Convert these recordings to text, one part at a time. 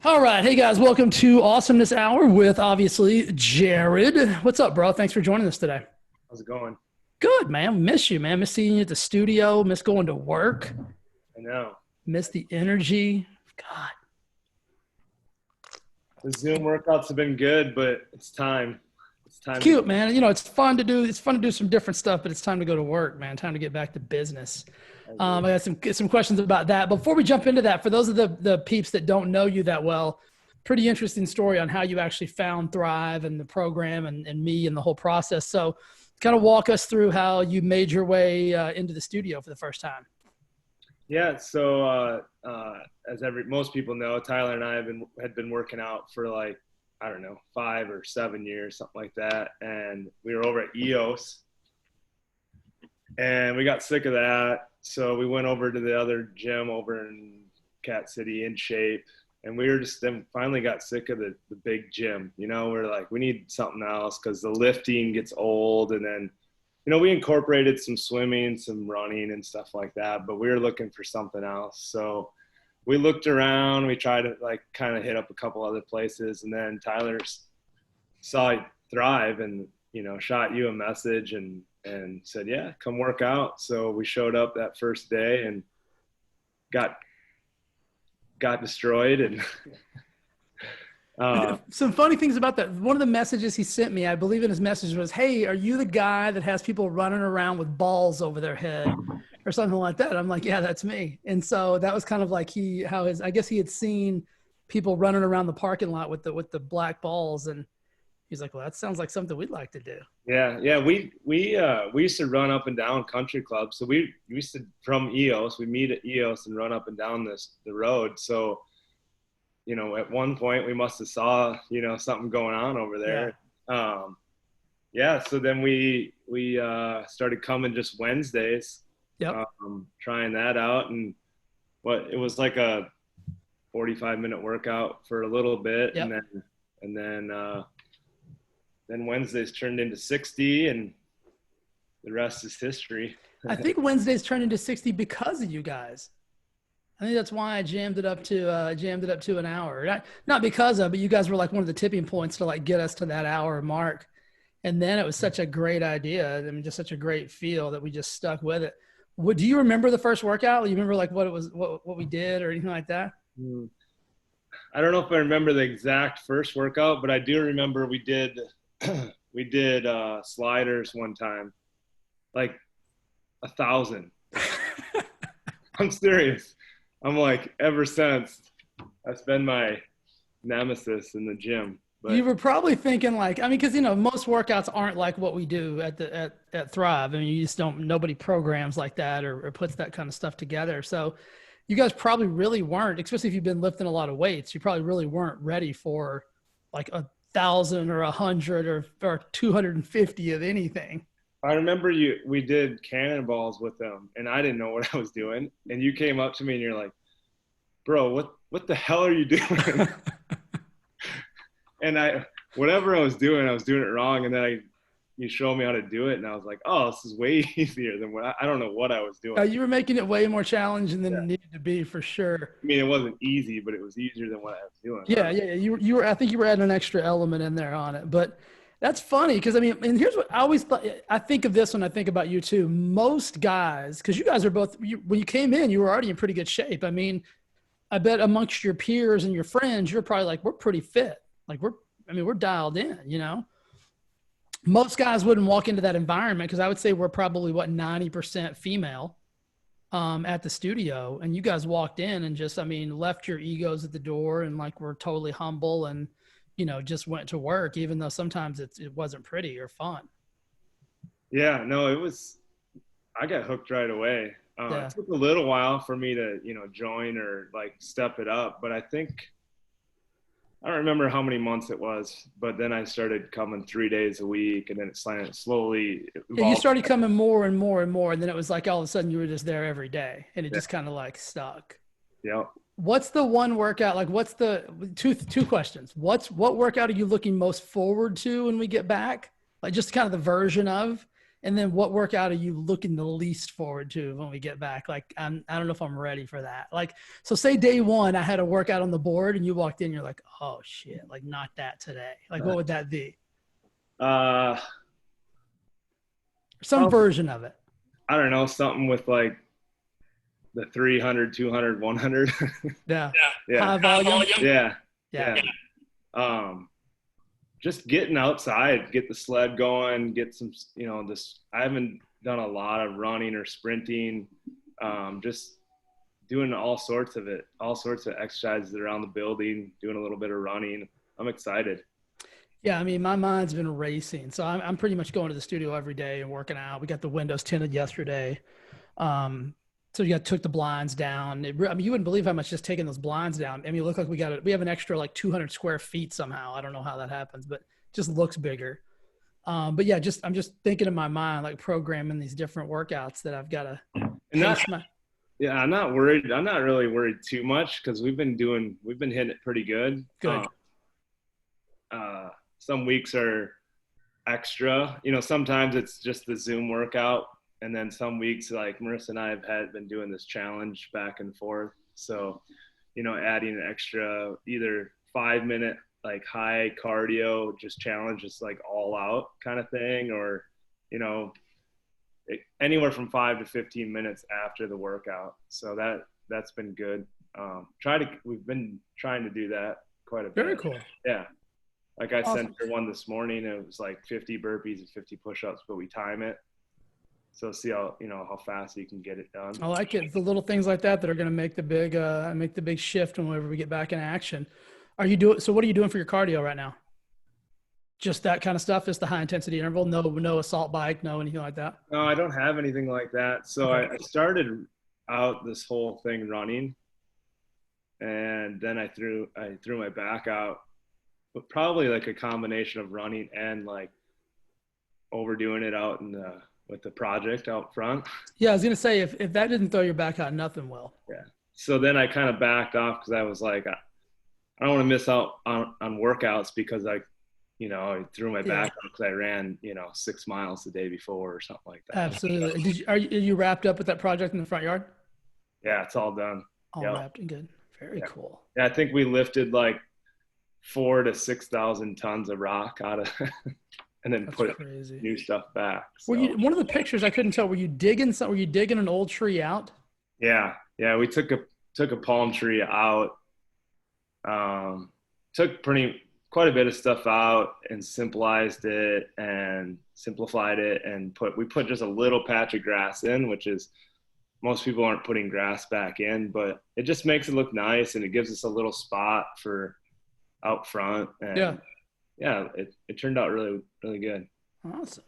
All right. Hey guys, welcome to Awesomeness Hour with obviously Gerad. What's up, bro? Thanks for joining us today. How's it going? Good, man. Miss you, man. Miss seeing you at the studio. Miss going to work. I know. Miss the energy. God. The Zoom workouts have been good, but it's time. It's It's time to cute, man. You know, it's fun to do. It's fun to do some different stuff, but it's time to go to work, man. Time to get back to business. I got some questions about that. Before we jump into that, for those of the peeps that don't know you that well, pretty interesting story on how you actually found Thrive and the program and me and the whole process. So kind of walk us through how you made your way into the studio for the first time. Yeah, so as most people know, Tyler and I had been working out for like, I don't know, 5 or 7 years, something like that. And we were over at EOS and we got sick of that. So we went over to the other gym over in Cat City In Shape. And we were just then finally got sick of the big gym. You know, we're like, we need something else because the lifting gets old. And then, you know, we incorporated some swimming, some running and stuff like that, but we were looking for something else. So we looked around, we tried to like kind of hit up a couple other places. And then Tyler saw Thrive and, you know, shot you a message and said, yeah, come work out. So we showed up that first day and got destroyed. And some funny things about that. One of the messages he sent me, I believe in his message was, hey, are you the guy that has people running around with balls over their head or something like that? I'm like, yeah, that's me. And so that was kind of like I guess he had seen people running around the parking lot with the black balls. And he's like, well, that sounds like something we'd like to do. Yeah. We used to run up and down country clubs. So we used to, from EOS, we meet at EOS and run up and down the road. So, you know, at one point we must have saw, you know, something going on over there. Yeah. So then we started coming just Wednesdays, Yep. Trying that out. And it was like a 45-minute workout for a little bit. Yep. And then Wednesdays turned into 60 and the rest is history. I think Wednesdays turned into 60 because of you guys. I think that's why I jammed it up to an hour. Not because of, but you guys were like one of the tipping points to like get us to that hour mark. And then it was such a great idea. I mean, just such a great feel that we just stuck with it. Do you remember the first workout? Do you remember like what it was, what we did or anything like that? I don't know if I remember the exact first workout, but I do remember we did sliders one time, like 1,000. I'm serious. I'm like, ever since, that's been my nemesis in the gym. But you were probably thinking like, I mean, because, you know, most workouts aren't like what we do at Thrive. I mean, you just nobody programs like that or puts that kind of stuff together. So you guys probably really weren't, especially if you've been lifting a lot of weights, you probably really weren't ready for like 1,000 or 100 or 250 of anything. I remember we did cannonballs with them and I didn't know what I was doing. And you came up to me and you're like, bro, what the hell are you doing? And whatever I was doing it wrong. And then you showed me how to do it. And I was like, oh, this is way easier than I don't know what I was doing. You were making it way more challenging than it needed to be, for sure. I mean, it wasn't easy, but it was easier than what I was doing. Yeah. You were, I think you were adding an extra element in there on it, but that's funny. Cause I mean, and here's what I always thought, I think of this when I think about you too. Most guys, cause you guys are both, when you came in, you were already in pretty good shape. I mean, I bet amongst your peers and your friends, you're probably like, we're pretty fit. Like we're dialed in, you know. Most guys wouldn't walk into that environment because I would say we're probably 90% female at the studio. And you guys walked in and just, I mean, left your egos at the door and like we're totally humble and, you know, just went to work, even though sometimes it wasn't pretty or fun. Yeah, no, I got hooked right away. It took a little while for me to, you know, join or like step it up, but I don't remember how many months it was, but then I started coming 3 days a week and then it slowly evolved. Yeah, you started coming more and more and more. And then it was like all of a sudden you were just there every day and it just kind of like stuck. Yeah. What's the one workout? Like what's the two questions? What workout are you looking most forward to when we get back? Like just kind of the version of, And then what workout are you looking the least forward to when we get back? Like, I don't know if I'm ready for that. Like, so say day one, I had a workout on the board and you walked in, you're like, oh shit, like not that today. Like, what would that be? Uh, Some probably, version of it. I don't know, something with like the 300, 200, 100. Yeah. Yeah. High volume. Yeah. Yeah. Yeah. Um, just getting outside, get the sled going, get some, this, I haven't done a lot of running or sprinting. Just doing all sorts of it, all sorts of exercises around the building, doing a little bit of running. I'm excited. Yeah, I mean, my mind's been racing, so I'm pretty much going to the studio every day and working out. We got the windows tinted yesterday, so took the blinds down. I mean, you wouldn't believe how much just taking those blinds down. I mean, it looked like we have an extra like 200 square feet somehow. I don't know how that happens, but just looks bigger. But yeah, I'm just thinking in my mind, like programming these different workouts that I've got to pace my. Yeah, I'm not worried. I'm not really worried too much because we've been hitting it pretty good. Good. Some weeks are extra. Sometimes it's just the Zoom workout, and then some weeks, like Marissa and I have been doing this challenge back and forth. So, adding an extra either 5 minute like high cardio just challenge, just like all out kind of thing, or anywhere from 5 to 15 minutes after the workout. So that's been good. We've been trying to do that quite a bit. Very cool. Yeah. Like I Awesome. sent her one this morning. It was like 50 burpees and 50 push-ups, but we time it. So see how fast you can get it done. I like it. The little things like that are going to make the big shift whenever we get back in action. So what are you doing for your cardio right now? Just that kind of stuff? Just the high intensity interval? No assault bike, no anything like that? No, I don't have anything like that. So Okay. I started out this whole thing running, and then I threw my back out, but probably like a combination of running and like overdoing it out with the project out front. Yeah, I was gonna say if that didn't throw your back out, nothing will. Yeah. So then I kind of backed off because I was like, I don't want to miss out on workouts because I threw my back out because I ran 6 miles the day before or something like that. Absolutely. Are you wrapped up with that project in the front yard? Yeah, it's all done. All wrapped and good. Very cool. Yeah, I think we lifted like 4,000 to 6,000 tons of rock out of, and then put new stuff back. So. One of the pictures I couldn't tell. Were you digging an old tree out? Yeah. We took a palm tree out. Took quite a bit of stuff out and simplified it, and we put just a little patch of grass in, which is most people aren't putting grass back in, but it just makes it look nice and it gives us a little spot for out front. And it turned out really, really good. Awesome.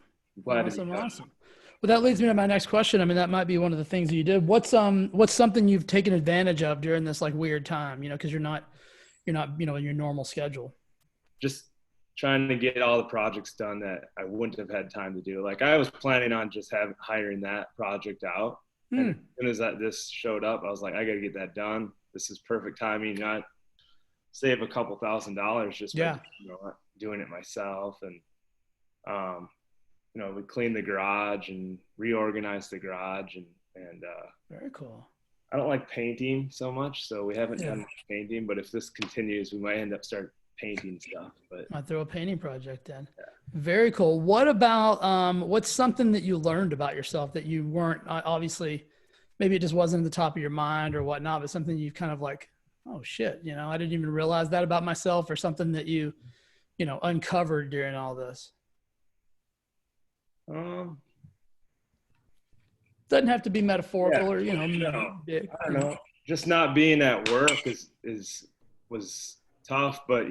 Awesome. Well, that leads me to my next question. I mean, that might be one of the things that you did. What's something you've taken advantage of during this like weird time, because you're not, in your normal schedule? Just trying to get all the projects done that I wouldn't have had time to do. Like I was planning on just hiring that project out. And as soon as this showed up, I was like, I got to get that done. This is perfect timing. Not save a couple $1,000s just by doing it myself. And we cleaned the garage and reorganized the garage and very cool. I don't like painting so much, so we haven't done much painting. But if this continues, we might end up start painting stuff. But might throw a painting project in. Yeah. Very cool. What about what's something that you learned about yourself that you weren't obviously, maybe it just wasn't at the top of your mind or whatnot, but something you've kind of like, oh shit, I didn't even realize that about myself, or something that you uncovered during all this? Doesn't have to be metaphorical or big. I don't know. Just not being at work was tough, but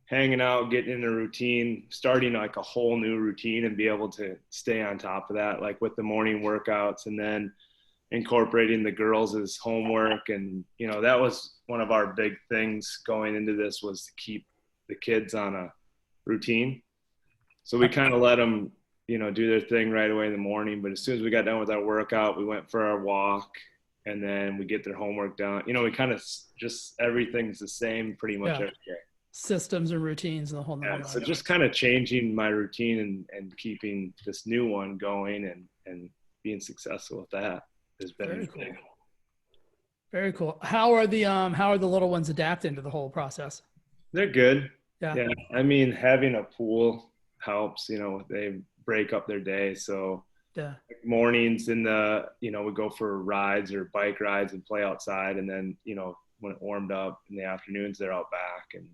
hanging out, getting in a routine, starting like a whole new routine and be able to stay on top of that, like with the morning workouts, and then incorporating the girls' homework. And that was one of our big things going into this, was to keep the kids on a routine. So we kind of let them do their thing right away in the morning. But as soon as we got done with our workout, we went for our walk, and then we get their homework done. We kind of just, everything's the same pretty much every day. systems and routines and the whole Yeah, nine so yards. just kind of changing my routine and keeping this new one going and being successful with that has been Very cool. big. Very cool. How are the little ones adapting to the whole process? They're good. Yeah. Yeah, I mean, having a pool helps. They break up their day. So Yeah. mornings we go for rides or bike rides and play outside, and then when it warmed up in the afternoons, they're out back, and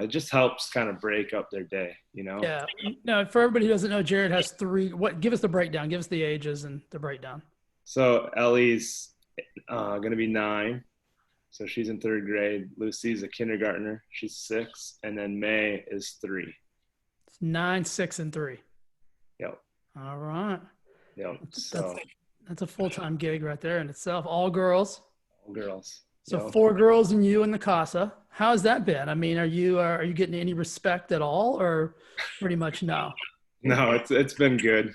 it just helps kind of break up their day. Yeah. No, for everybody who doesn't know, Gerad has three. What? Give us the breakdown. Give us the ages and the breakdown. So Ellie's going to be 9. So she's in 3rd grade. Lucy's a kindergartner. She's 6. And then May is 3. It's 9, 6, and 3. Yep. All right. Yep. That's So that's a full-time gig right there in itself. All girls. all girls. So Yep. 4 girls and you in the casa. How's that been? I mean, are you getting any respect at all, or pretty much no? No, it's been good.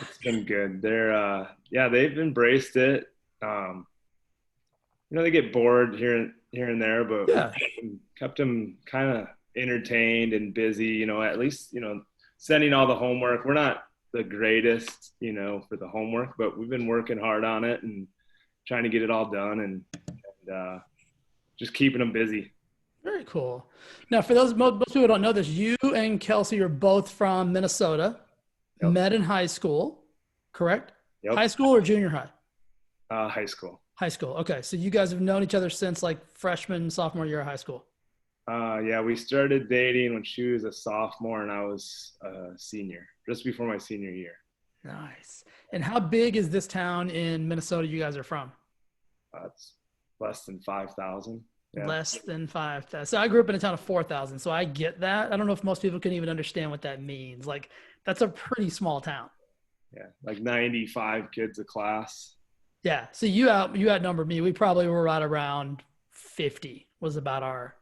It's been good. They've embraced it. They get bored here and there, but Yeah. kept them kind of entertained and busy. At least sending all the homework. We're not the greatest, for the homework, but we've been working hard on it and trying to get it all done and just keeping them busy. Very cool. Now, for those most people who don't know this, you and Kelsey are both from Minnesota. Yep. Met in high school, correct? Yep. High school or junior high? High school. High school. Okay, so you guys have known each other since like freshman, sophomore year of high school. Yeah, we started dating when she was a sophomore and I was a senior, just before my senior year. Nice. And how big is this town in Minnesota you guys are from? It's less than 5,000. Yeah. Less than 5,000. So I grew up in a town of 4,000. So I get that. I don't know if most people can even understand what that means. Like, that's a pretty small town. Yeah, like 95 kids a class. Yeah. So you outnumbered me. We probably were right around 50 was about our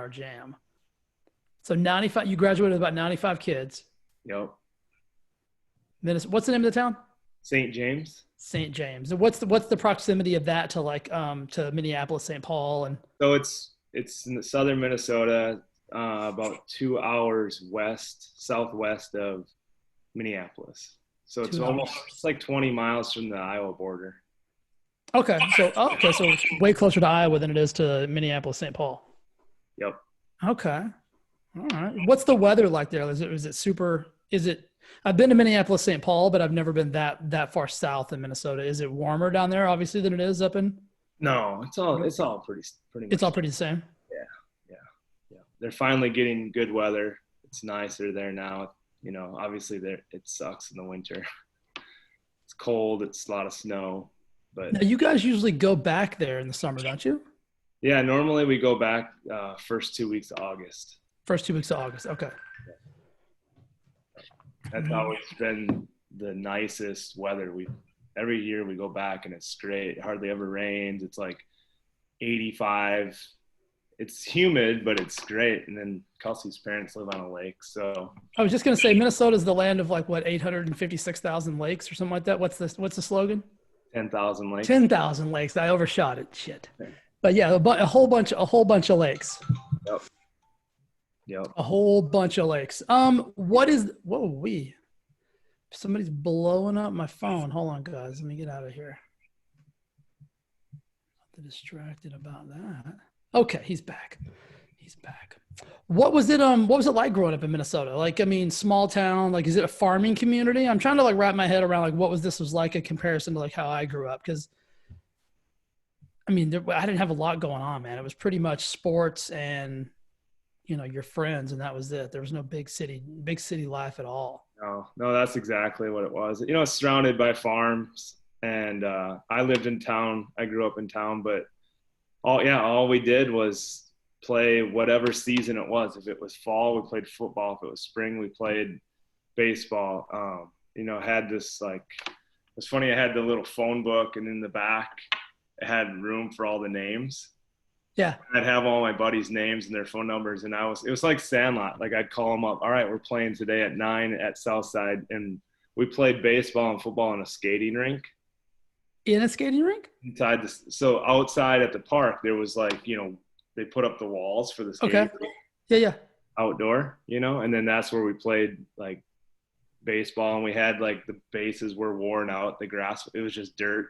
jam. So 95, you graduated with about 95 kids. Yep. What's the name of the town? St. James. St. James. And what's the proximity of that to like to Minneapolis, St. Paul, and So it's in the southern Minnesota, about 2 hours southwest of Minneapolis. So it's it's like 20 miles from the Iowa border. okay. So it's way closer to Iowa than it is to Minneapolis, St. Paul. Yep. Okay. All right. What's the weather like there? Is it super? I've been to Minneapolis, St. Paul, but I've never been that far south in Minnesota. Is it warmer down there, obviously, than it is up in? No, it's all pretty much. It's all pretty the same. Yeah. They're finally getting good weather. It's nicer there now. Obviously it sucks in the winter. It's cold. It's a lot of snow. But Now, you guys usually go back there in the summer, don't you? yeah, normally we go back first 2 weeks of August. First 2 weeks of August. Okay. That's always been the nicest weather. Every year we go back and it's great. It hardly ever rains. It's like 85. It's humid, but it's great. And then Kelsey's parents live on a lake, so I was just gonna say Minnesota is the land of like what 856,000 lakes or something like that. What's the slogan? 10,000 lakes. 10,000 lakes. I overshot it. Shit. But yeah, a whole bunch of lakes. Yep. A whole bunch of lakes. Somebody's blowing up my phone. Hold on, guys. Let me get out of here. Not distracted about that. Okay, he's back. What was it like growing up in Minnesota? Like, I mean, small town, like, is it a farming community? I'm trying to like wrap my head around like what this was like in comparison to like how I grew up. Cause I mean, I didn't have a lot going on, man. It was pretty much sports and, your friends, and that was it. There was no big city life at all. No, that's exactly what it was. It's surrounded by farms, and I lived in town. I grew up in town, but all we did was play whatever season it was. If it was fall, we played football. If it was spring, we played baseball. Had this like, it was funny. I had the little phone book, and in the back, it had room for all the names. Yeah. I'd have all my buddies' names and their phone numbers, and it was like Sandlot. Like I'd call them up. All right, we're playing today at 9 at Southside, and we played baseball and football in a skating rink. In a skating rink? So outside at the park, there was like they put up the walls for the Okay. skate Yeah, yeah. outdoor, and then that's where we played like baseball, and we had like the bases were worn out, the grass, it was just dirt.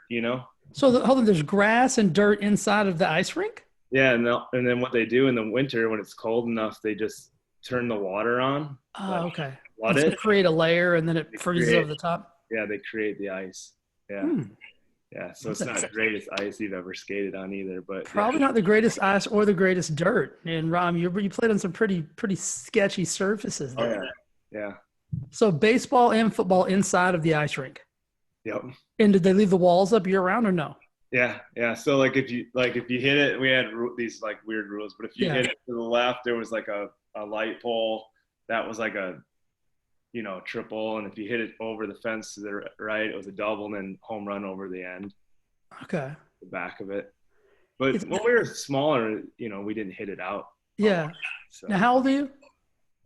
So hold on, there's grass and dirt inside of the ice rink? Yeah, and then what they do in the winter when it's cold enough, they just turn the water on, Oh, like okay. flood And so it. create a layer and then They it freezes create, over the top. yeah, they create the ice. Yeah, Hmm. yeah. So That's it's not a, the greatest ice you've ever skated on either, but yeah, probably not the greatest ice or the greatest dirt. And Rom, you played on some pretty sketchy surfaces oh yeah, there. yeah, So baseball and football inside of the ice rink. yep. And did they leave the walls up year round or no? Yeah, yeah. So like if you hit it, we had these like weird rules, but if you Yeah. hit it to the left, there was like a light pole that was like a triple, and if you hit it over the fence to the right, it was a double, and then home run over the end, Okay. the back of it. But It's, when we were smaller, we didn't hit it out a lot. yeah. So Now, how old are you?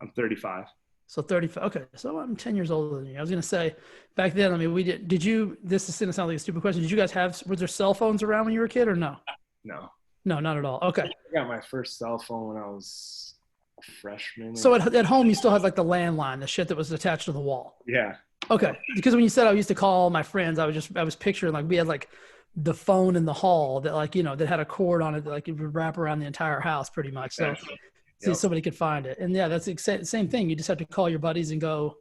I'm 35. So 35. Okay. So I'm 10 years older than you. I was going to say back then, I mean, did you, this is going to sound like a stupid question. Did you guys was there cell phones around when you were a kid or no? No, No, not at all. Okay. I got my first cell phone when I was a freshman. So at home, you still had like the landline, the shit that was attached to the wall. Yeah. Okay. Because when you said I used to call my friends, I was picturing like we had like the phone in the hall that like, that had a cord on it that like it would wrap around the entire house pretty much. So, so Yep. somebody could find it. And yeah, that's the same thing. You just have to call your buddies and go,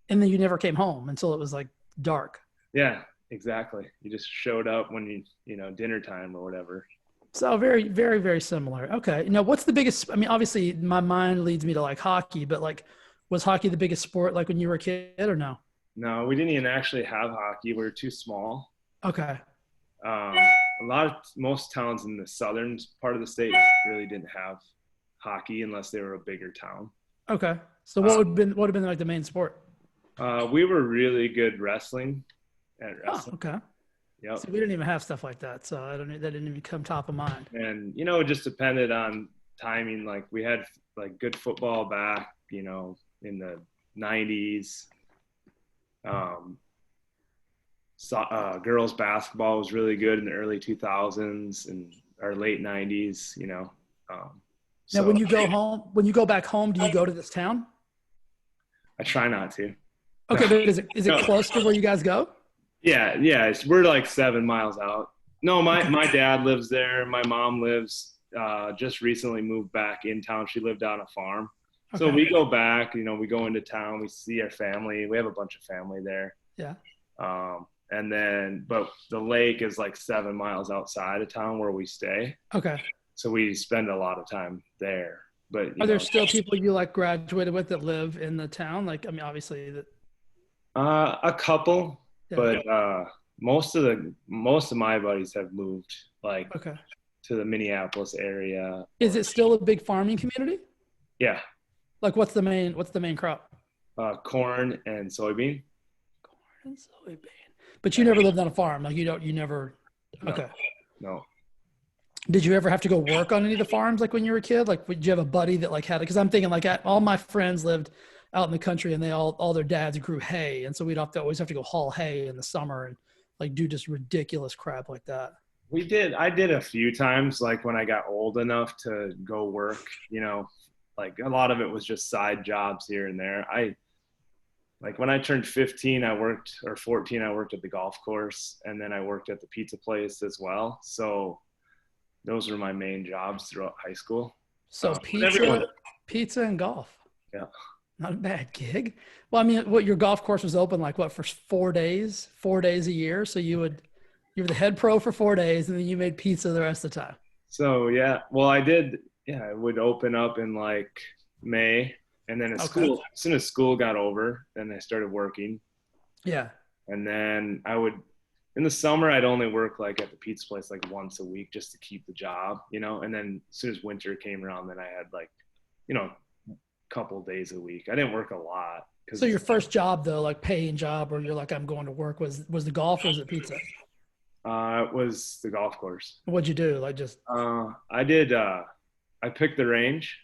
and then you never came home until it was like dark. Yeah, exactly. You just showed up when dinner time or whatever. So very, very, very similar. Okay. Now what's the biggest, I mean, obviously my mind leads me to like hockey, but like, was hockey the biggest sport like when you were a kid or no? No, we didn't even actually have hockey. We were too small. Okay. Most towns in the southern part of the state really didn't have hockey unless they were a bigger town. Okay. So what would have been like the main sport? We were really good at wrestling. Oh, okay. Yep. See, we didn't even have stuff like that, so that didn't even come top of mind. And it just depended on timing. Like we had like good football back, in the 90s. Girls basketball was really good in the early 2000s and our late 90s. Now, when you go back home, do you go to this town? I try not to. Okay, but is it close to where you guys go? Yeah. We're like 7 miles out. No, my dad lives there. My mom lives, just recently moved back in town. She lived on a farm. So Okay. we go back, we go into town, we see our family. We have a bunch of family there. Yeah. But the lake is like 7 miles outside of town where we stay. Okay. So we spend a lot of time there. But Are there still people you like graduated with that live in the town? Like, I mean, obviously that. a couple, Yeah. but most of my buddies have moved like Okay. to the Minneapolis area. Is it still a big farming community? Yeah, Like, what's the main crop? corn and soybean. Corn and soybean. But you never lived on a farm. Like, you never. No. Okay. No. Did you ever have to go work on any of the farms like when you were a kid? Like, did you have a buddy that like had it? Because I'm thinking like all my friends lived out in the country and they all their dads grew hay, and so we'd always have to go haul hay in the summer and like do just ridiculous crap like that. I did a few times, like when I got old enough to go work, like a lot of it was just side jobs here and there. Like when I turned 15, or 14, I worked at the golf course, and then I worked at the pizza place as well. So those were my main jobs throughout high school. So pizza and golf. Yeah. Not a bad gig. Well, I mean, what your golf course was open like what for 4 days a year? So you were the head pro for 4 days and then you made pizza the rest of the time. So yeah, well I did. Yeah, it would open up in like May, and then as soon as school got over, then I started working. Yeah. And then in the summer, I'd only work like at the pizza place like once a week just to keep the job, and then as soon as winter came around, then I had like, a couple days a week. I didn't work a lot. So your first job though, like paying job, or you're like, I'm going to work, was the golf or was it pizza? It was the golf course. What'd you do? Like just. I picked the range.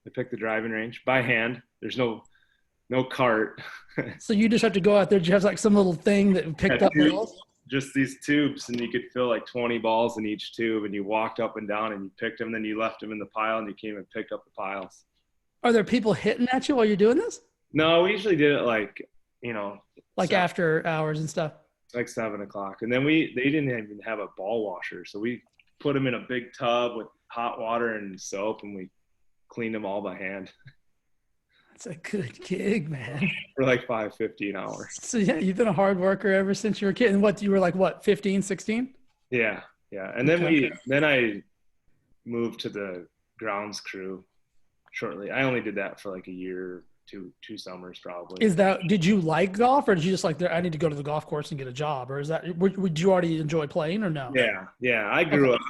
I picked the driving range by hand. There's no cart. So you just have to go out there. Did you have like some little thing that picked up balls? just these tubes, and you could fill like 20 balls in each tube, and you walked up and down and you picked them, then you left them in the pile and you came and picked up the piles. Are there people hitting at you while you're doing this? No, we usually did it like, you know, Like after hours and stuff? like 7 o'clock. And then they didn't even have a ball washer. So we put them in a big tub with hot water and soap, and we cleaned them all by hand. That's a good gig, man. For like $5.50 an hour. So yeah, you've been a hard worker ever since you were a kid. And what, you were like, what, 15, 16? Yeah. Yeah. And then then I moved to the grounds crew shortly. I only did that for like a year, two summers probably. Did you like golf, or did you just like, I need to go to the golf course and get a job? Or would you already enjoy playing or no? Yeah. Yeah. I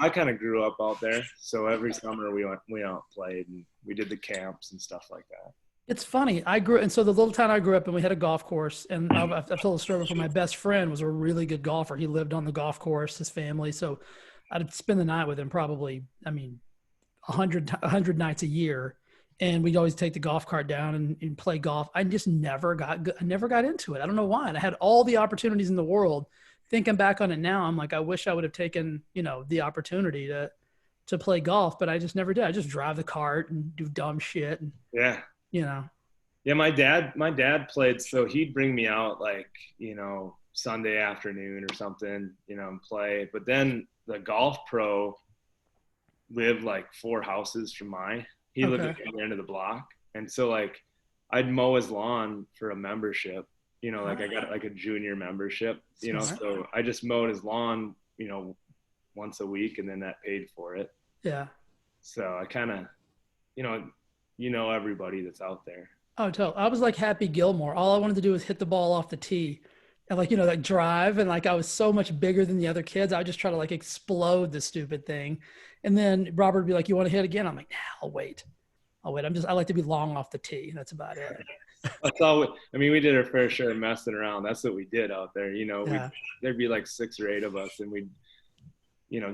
kind of grew up out there. So every summer we out and played, and we did the camps and stuff like that. It's funny. And so the little town I grew up in, we had a golf course, and I've told the story before. My best friend was a really good golfer. He lived on the golf course, his family. So I'd spend the night with him probably, 100 nights a year. And we'd always take the golf cart down and play golf. I just never got into it. I don't know why. And I had all the opportunities in the world. Thinking back on it now, I'm like, I wish I would have taken, the opportunity to play golf, but I just never did. I just drive the cart and do dumb shit. And, yeah. Yeah, my dad played, so he'd bring me out like, Sunday afternoon or something, and play. But then the golf pro lived like 4 houses from mine. He lived at the end of the block. And so like I'd mow his lawn for a membership, like I got like a junior membership, so I just mowed his lawn, once a week, and then that paid for it. Yeah. So I kind of, everybody that's out there. Oh, totally. I was like Happy Gilmore. All I wanted to do was hit the ball off the tee and like drive. And like, I was so much bigger than the other kids. I would just try to like explode the stupid thing. And then Robert would be like, you want to hit again? I'm like, nah, I'll wait. I like to be long off the tee. That's about it. That's all. We did our fair share of messing around. That's what we did out there. There'd be like 6 or 8 of us, and we'd,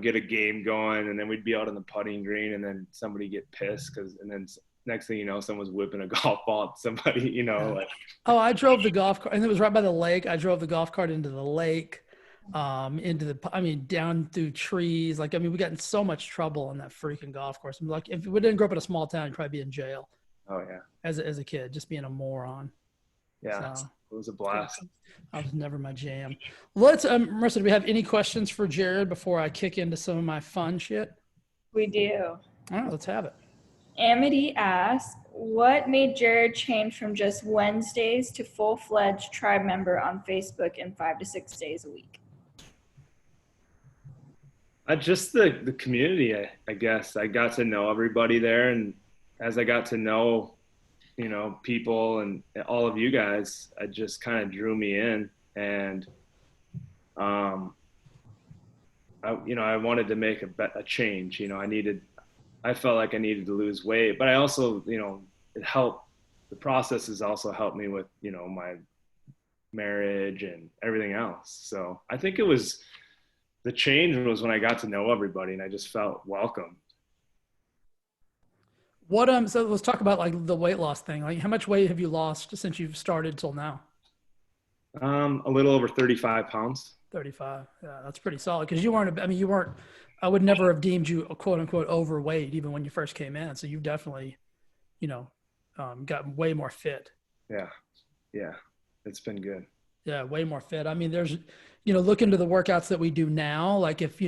get a game going, and then we'd be out on the putting green, and then somebody get pissed and then next thing you know, someone's whipping a golf ball at somebody, like. Oh, I drove the golf cart, and it was right by the lake. I drove the golf cart into the lake, down through trees. We got in so much trouble on that freaking golf course. I'm like, if we didn't grow up in a small town, you'd probably be in jail. Oh yeah. As a kid, just being a moron. Yeah. So, it was a blast. I was never my jam. Let's, Marissa, do we have any questions for Gerad before I kick into some of my fun shit? We do. All right, let's have it. Amity asks, what made Gerad change from just Wednesdays to full-fledged tribe member on Facebook and 5 to 6 days a week? Just the community, I guess. I got to know everybody there, and as I got to know, people and all of you guys, it just kind of drew me in, and I wanted to make a change. I felt like I needed to lose weight, but I also, it helped. The process has also helped me with, my marriage and everything else. So I think the change was when I got to know everybody, and I just felt welcome. So let's talk about like the weight loss thing. Like, how much weight have you lost since you've started till now? A little over 35 pounds. 35. Yeah, that's pretty solid. Cause I would never have deemed you a quote unquote overweight even when you first came in. So you've definitely, gotten way more fit. Yeah. Yeah. It's been good. Yeah. Way more fit. There's, look into the workouts that we do now. Like if,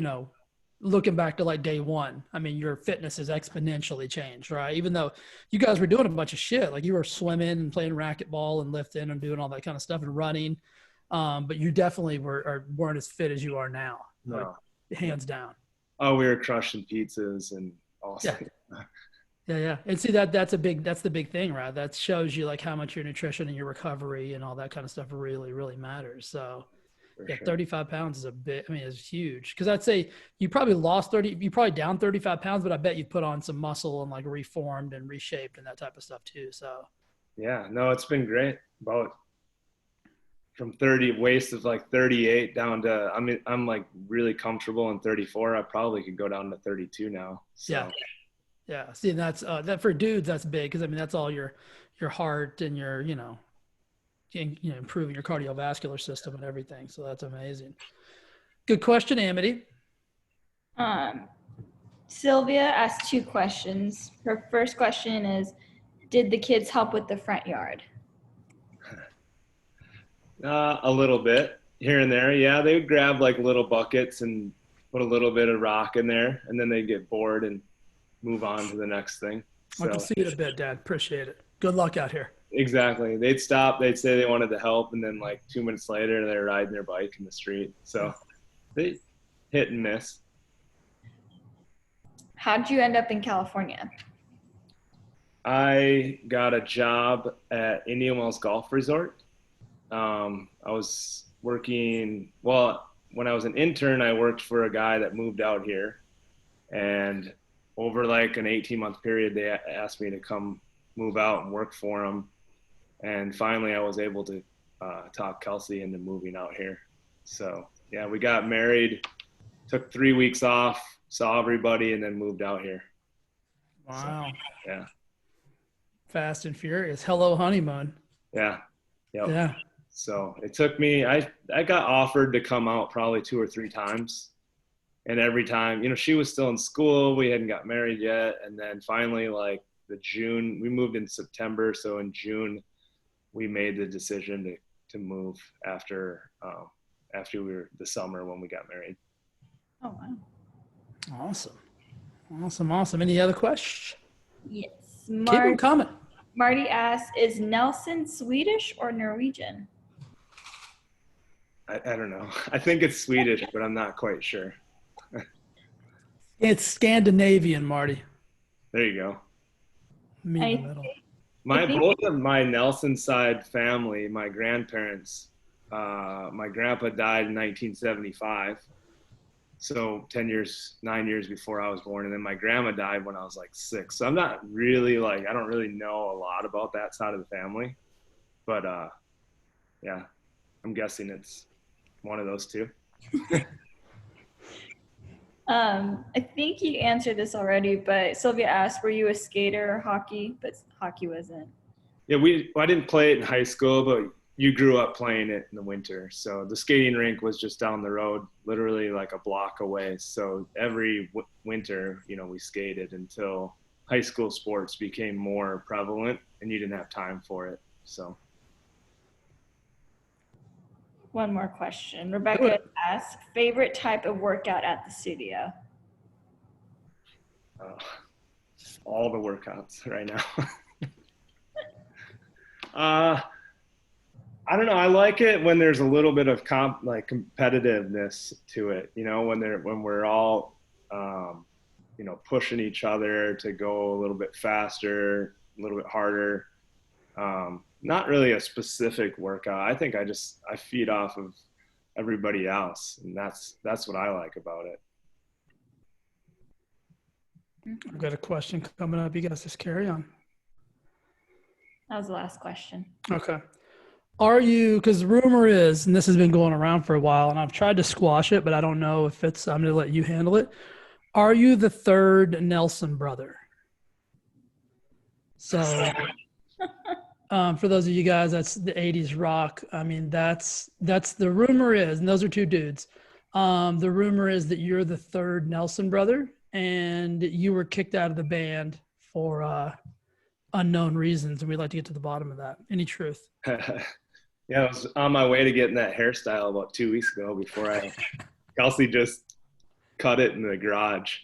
looking back to like day one, your fitness has exponentially changed, right? Even though you guys were doing a bunch of shit, like you were swimming and playing racquetball and lifting and doing all that kind of stuff and running. But you definitely weren't as fit as you are now. No. Like, hands down. Oh, we were crushing pizzas and awesome. Yeah. And see that's the big thing, right? That shows you like how much your nutrition and your recovery and all that kind of stuff really, really matters. So sure. 35 pounds is it's huge. Cause I'd say you probably you probably down 35 pounds, but I bet you put on some muscle and like reformed and reshaped and that type of stuff too. So yeah, no, it's been great. About from 30 waist of like 38 down to, I'm like really comfortable in 34. I probably could go down to 32 now. So. Yeah. See, that's, that for dudes, that's big. Cause that's all your heart and your, improving your cardiovascular system and everything. So that's amazing. Good question, Amity. Sylvia asked 2 questions. Her first question is, did the kids help with the front yard? A little bit here and there. Yeah, they would grab like little buckets and put a little bit of rock in there, and then they'd get bored and move on to the next thing. I can see it a bit, Dad. Appreciate it. Good luck out here. Exactly. They'd stop. They'd say they wanted to help, and then like 2 minutes later, they're riding their bike in the street. So they hit and miss. How'd you end up in California? I got a job at Indian Wells Golf Resort. I was working, well, when I was an intern, I worked for a guy that moved out here. And over like an 18-month period, they asked me to come move out and work for them. And finally, I was able to talk Kelsey into moving out here. So, yeah, we got married, took 3 weeks off, saw everybody, and then moved out here. Wow. So, yeah. Fast and furious. Hello, honeymoon. Yeah. Yep. Yeah. So it took me, I got offered to come out probably 2 or 3 times. And every time, she was still in school. We hadn't got married yet. And then finally, like June, we moved in September. So in June, we made the decision to move after we were the summer when we got married. Oh, wow. Awesome. Any other questions? Yes. Keep them coming. Marty asks, is Nelson Swedish or Norwegian? I don't know. I think it's Swedish, but I'm not quite sure. It's Scandinavian, Marty. There you go. Me in the middle. Both of my Nelson side family, my grandparents, my grandpa died in 1975. So 9 years before I was born. And then my grandma died when I was like 6. So I'm not really I don't really know a lot about that side of the family. But yeah, I'm guessing it's one of those 2. I think you answered this already, but Sylvia asked, were you a skater or hockey? But hockey wasn't. Yeah, I didn't play it in high school, but you grew up playing it in the winter. So the skating rink was just down the road, literally like a block away. So every winter, we skated until high school sports became more prevalent and you didn't have time for it. So. One more question. Rebecca asks, favorite type of workout at the studio? All the workouts right now. I don't know. I like it when there's a little bit of competitiveness to it. When we're all, pushing each other to go a little bit faster, a little bit harder. Not really a specific workout. I think I feed off of everybody else, and that's what I like about it. I've got a question coming up. You guys just carry on. That was the last question. Okay. Are you, because the rumor is, and this has been going around for a while, and I've tried to squash it, but I don't know if I'm going to let you handle it. Are you the 3rd Nelson brother? So, for those of you guys, that's the 80s rock. I mean, that's the rumor is, and those are 2 dudes. The rumor is that you're the 3rd Nelson brother, and you were kicked out of the band for unknown reasons, and we'd like to get to the bottom of that. Any truth? Yeah, I was on my way to getting that hairstyle about 2 weeks ago before Kelsey just cut it in the garage.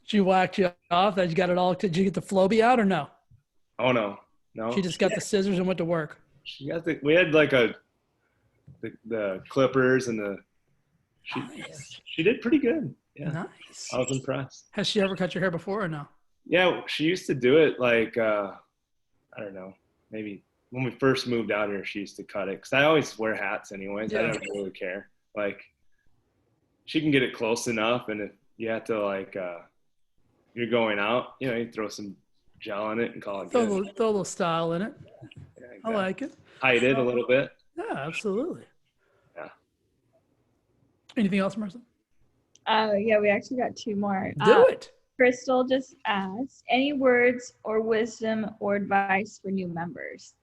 She whacked you off? That you got it all? Did you get the Flowbee out or no? Oh, no. She just got the scissors and went to work. We had like the clippers and she did pretty good. Yeah. Nice. I was impressed. Has she ever cut your hair before or no? Yeah, she used to do it I don't know, maybe when we first moved out here, she used to cut it. Cause I always wear hats anyways. Yeah. I don't really care. She can get it close enough. And if you have to you're going out, you throw some gel in it and call it throw good. A little style in it. Yeah, exactly. I like it. Hide it a little bit. Yeah, absolutely. Yeah. Anything else, Marissa? Yeah, we actually got 2 more. Do it. Crystal just asked, any words or wisdom or advice for new members?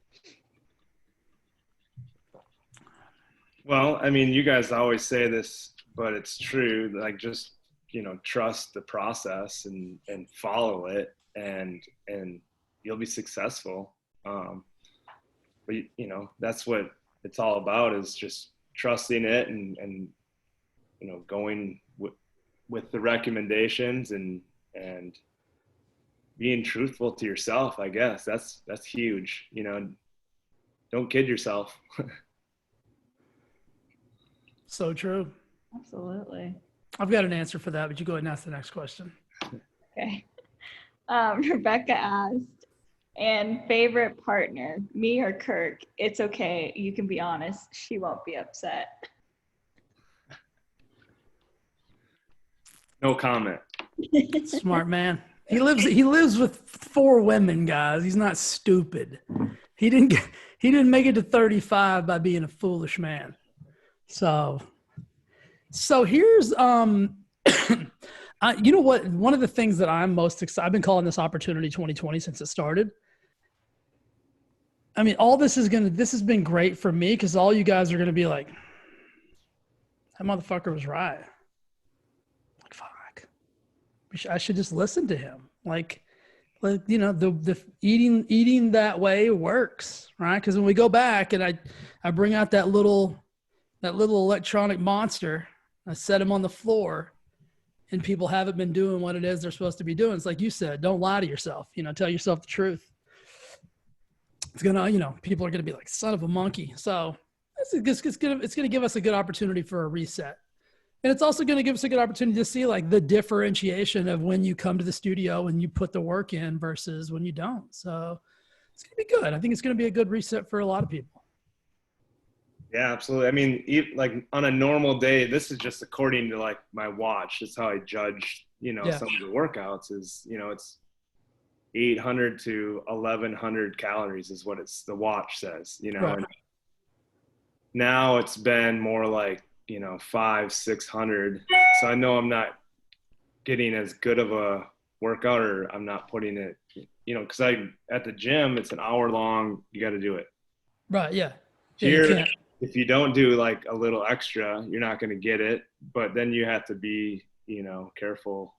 Well, I mean, you guys always say this, but it's true. Like, just, trust the process and follow it, and you'll be successful. But that's what it's all about, is just trusting it and going with the recommendations and being truthful to yourself. I guess that's huge. Don't kid yourself. So true. Absolutely. I've got an answer for that, but you go ahead and ask the next question. Okay. Rebecca asked, and favorite partner, me or Kirk? It's okay. You can be honest. She won't be upset. No comment. Smart man. He lives with 4 women, guys. He's not stupid. He didn't make it to 35 by being a foolish man. So here's you know what? One of the things that I'm most excited, I've been calling this opportunity 2020 since it started. I mean, all this has been great for me, because all you guys are going to be like, that motherfucker was right. Like, fuck. I should just listen to him. Like, the eating that way works, right? Because when we go back and I bring out that little electronic monster, I set him on the floor, and people haven't been doing what it is they're supposed to be doing. It's like you said, don't lie to yourself. Tell yourself the truth. It's gonna, people are gonna be like, son of a monkey. So it's gonna give us a good opportunity for a reset. And it's also going to give us a good opportunity to see like the differentiation of when you come to the studio and you put the work in versus when you don't. So it's going to be good. I think it's going to be a good reset for a lot of people. Yeah, absolutely. I mean, like on a normal day, this is just according to like my watch. That's how I judge, some of the workouts is, it's 800 to 1100 calories is what the watch says, Right. And now it's been more like, 500-600. So I know I'm not getting as good of a workout, or I'm not putting it, because at the gym, it's an hour long. You got to do it. Right. Yeah. Here, if you don't do like a little extra, you're not going to get it. But then you have to be, careful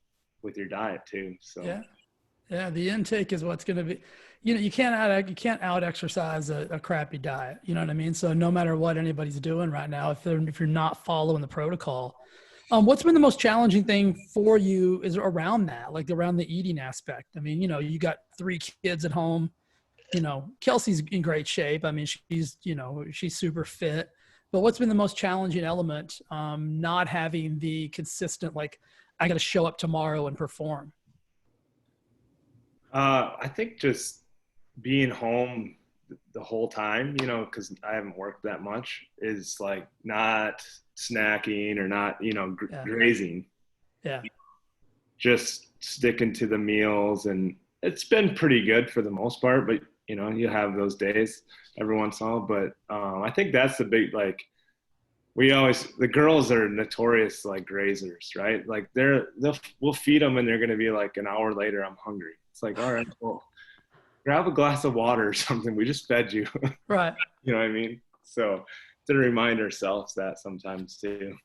with your diet too. So yeah. The intake is what's going to be. You can't out exercise a crappy diet. You know what I mean? So no matter what anybody's doing right now, if you're not following the protocol, what's been the most challenging thing for you is around that, like around the eating aspect? I mean, you got 3 kids at home. Kelsey's in great shape. I mean, she's super fit. But what's been the most challenging element? Not having the consistent, like, I got to show up tomorrow and perform. I think just being home the whole time, because I haven't worked that much, is like not snacking or not, grazing. Yeah. Just sticking to the meals, and it's been pretty good for the most part, but you have those days every once in a while. But I think that's the big, like, the girls are notorious like grazers, right? Like we'll feed them and they're going to be like, an hour later, I'm hungry. It's like, all right, well, grab a glass of water or something. We just fed you. Right. You know what I mean? So to remind ourselves that sometimes too.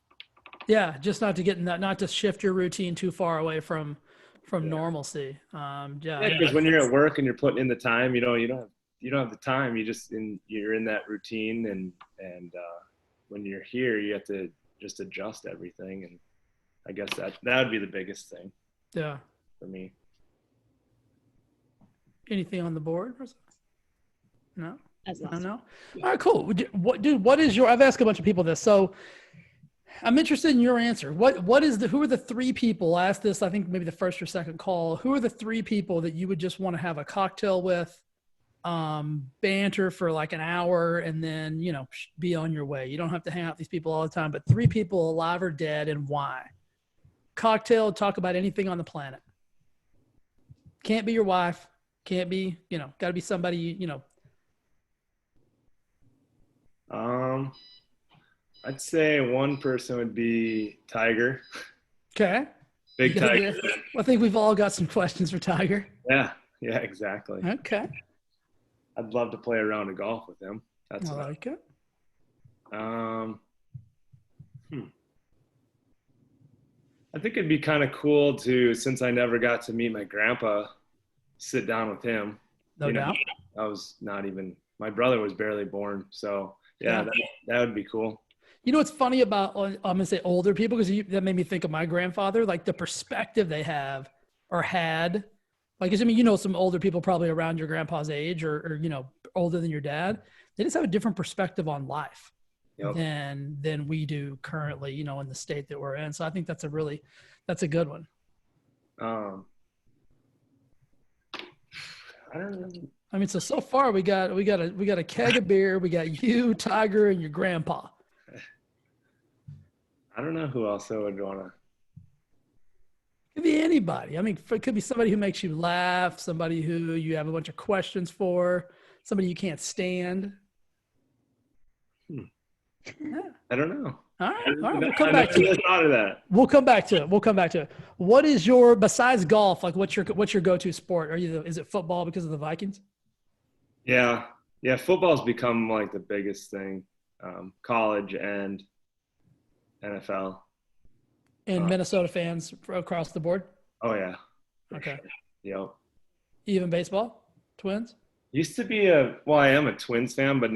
Yeah. Just not to shift your routine too far away from normalcy. Because when you're at work and you're putting in the time, you don't have the time. You're in that routine, and when you're here, you have to just adjust everything. And I guess that would be the biggest thing. Yeah. For me. Anything on the board? No. No. All Yeah. right, cool. What is I've asked a bunch of people this, so I'm interested in your answer. Who are the 3 people? I asked this, I think maybe the first or second call. Who are the 3 people that you would just want to have a cocktail with, banter for like an hour, and then, be on your way? You don't have to hang out with these people all the time, but 3 people, alive or dead, and why? Cocktail, talk about anything on the planet. Can't be your wife. Can't be, got to be somebody, I'd say one person would be Tiger. Okay. Big Tiger. I think we've all got some questions for Tiger. Yeah, exactly. Okay. I'd love to play a round of golf with him. I like it. I think it'd be kind of cool to, since I never got to meet my grandpa, sit down with him. No doubt. I was not even, my brother was barely born. So yeah, Yeah. that would be cool. You know what's funny about, I'm going to say older people, because that made me think of my grandfather, like the perspective they have or had. Like, 'cause, I mean, you know, some older people probably around your grandpa's age or, you know, older than your dad. They just have a different perspective on life Yep. than we do currently, you know, in the state that we're in. So I think that's a good one. I don't know. I mean, so far we got a keg of beer. We got you, Tiger, and your grandpa. I don't know who else I would want to. Could be anybody. I mean, it could be somebody who makes you laugh, somebody who you have a bunch of questions for, somebody you can't stand. Yeah. I don't know. All right. We'll come back to it. Thought of that. We'll come back to it. What is your, besides golf, like what's your go-to sport? Is it football because of the Vikings? Yeah. Football's become like the biggest thing, college and NFL. And Minnesota fans across the board? Oh yeah. Okay. Sure. Yep. Even baseball? Twins? Used to be I am a Twins fan, but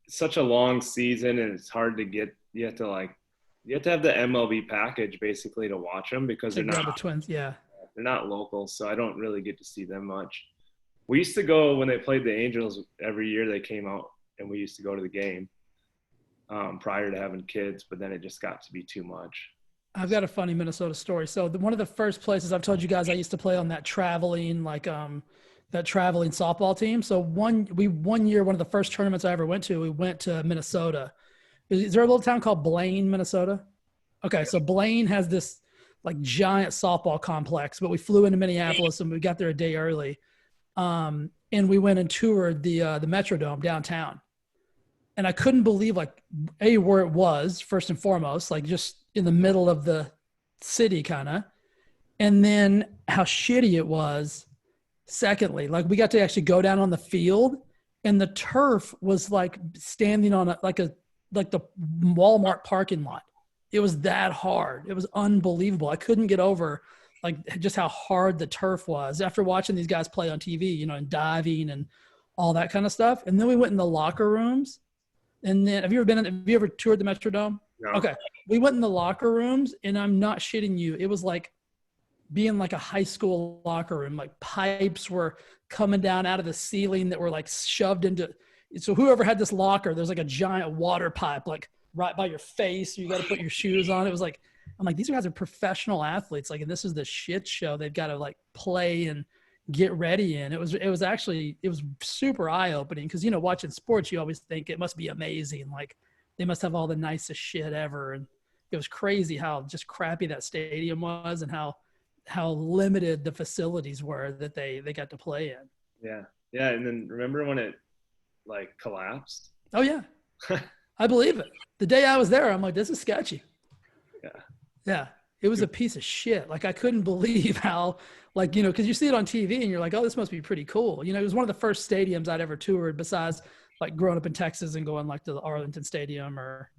it's such a long season and it's hard to get, you have to have the MLB package basically to watch them because they're not the Twins. Yeah. They're not local. So I don't really get to see them much. We used to go when they played the Angels every year. They came out and we used to go to the game prior to having kids, but then it just got to be too much. I've got a funny Minnesota story. So one of the first places I've told you guys I used to play on that traveling softball team. So one year, one of the first tournaments I ever went to, we went to Minnesota. Is there a little town called Blaine, Minnesota? Okay, so Blaine has this like giant softball complex, but we flew into Minneapolis and we got there a day early. And we went and toured the Metrodome downtown. And I couldn't believe like where it was first and foremost, like just in the middle of the city kind of. And then how shitty it was. Secondly, like we got to actually go down on the field and the turf was like standing on like the Walmart parking lot. It was that hard. It was unbelievable. I couldn't get over like just how hard the turf was after watching these guys play on TV, you know, and diving and all that kind of stuff. And then we went in the locker rooms. And then have you ever toured the Metrodome? No. Okay. We went in the locker rooms and I'm not shitting you. It was like being like a high school locker room, like pipes were coming down out of the ceiling that were like shoved into. So whoever had this locker, there's like a giant water pipe, like right by your face. You got to put your shoes on. It was like, I'm like, these guys are professional athletes. Like, and this is the shit show they've got to like play and get ready in. It was super eye opening because, you know, watching sports, you always think it must be amazing. Like they must have all the nicest shit ever. And it was crazy how just crappy that stadium was and how limited the facilities were that they got to play in. Yeah. Yeah. And then remember when it like collapsed? Oh yeah. I believe it. The day I was there, I'm like, this is sketchy. Yeah. Yeah. It was a piece of shit. Like I couldn't believe how, like, you know, cause you see it on TV and you're like, oh, this must be pretty cool. You know, it was one of the first stadiums I'd ever toured besides like growing up in Texas and going like to the Arlington Stadium or